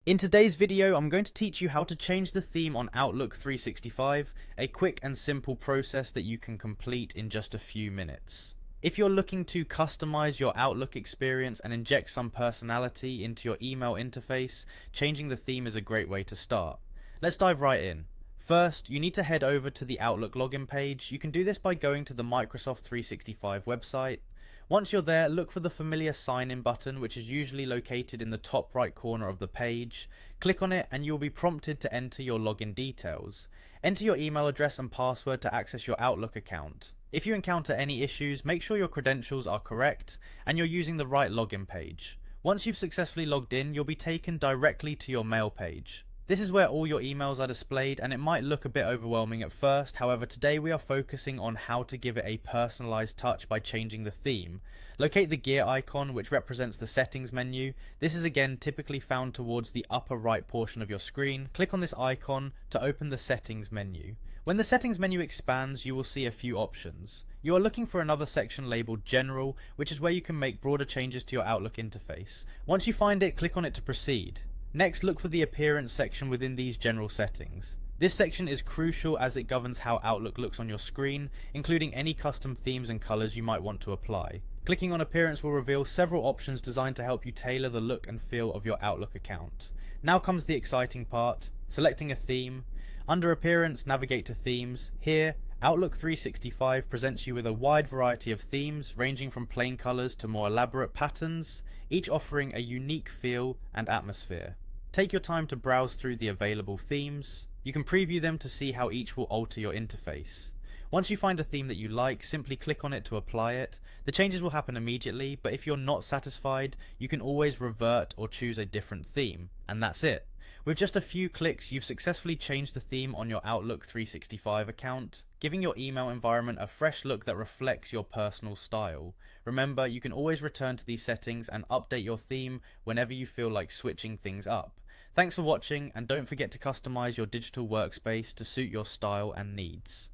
In today's video, I'm going to teach you how to change the theme on Outlook 365, a quick and simple process that you can complete in just a few minutes. If you're looking to customize your Outlook experience and inject some personality into your email interface, changing the theme is a great way to start. Let's dive right in. First, you need to head over to the Outlook login page. You can do this by going to the Microsoft 365 website. Once you're there, look for the familiar sign in button, which is usually located in the top right corner of the page. Click on it and you'll be prompted to enter your login details. Enter your email address and password to access your Outlook account. If you encounter any issues, make sure your credentials are correct and you're using the right login page. Once you've successfully logged in, you'll be taken directly to your mail page. This is where all your emails are displayed, and it might look a bit overwhelming at first. However, today we are focusing on how to give it a personalized touch by changing the theme. Locate the gear icon, which represents the settings menu. This is again typically found towards the upper right portion of your screen. Click on this icon to open the settings menu. When the settings menu expands, you will see a few options. You are looking for another section labeled General, which is where you can make broader changes to your Outlook interface. Once you find it, click on it to proceed. Next, look for the Appearance section within these general settings. This section is crucial as it governs how Outlook looks on your screen, including any custom themes and colors you might want to apply. Clicking on Appearance will reveal several options designed to help you tailor the look and feel of your Outlook account. Now comes the exciting part, selecting a theme. Under Appearance, navigate to Themes. Here, Outlook 365 presents you with a wide variety of themes, ranging from plain colors to more elaborate patterns, each offering a unique feel and atmosphere. Take your time to browse through the available themes. You can preview them to see how each will alter your interface. Once you find a theme that you like, simply click on it to apply it. The changes will happen immediately, but if you're not satisfied, you can always revert or choose a different theme, and that's it. With just a few clicks, you've successfully changed the theme on your Outlook 365 account, giving your email environment a fresh look that reflects your personal style. Remember, you can always return to these settings and update your theme whenever you feel like switching things up. Thanks for watching, and don't forget to customize your digital workspace to suit your style and needs.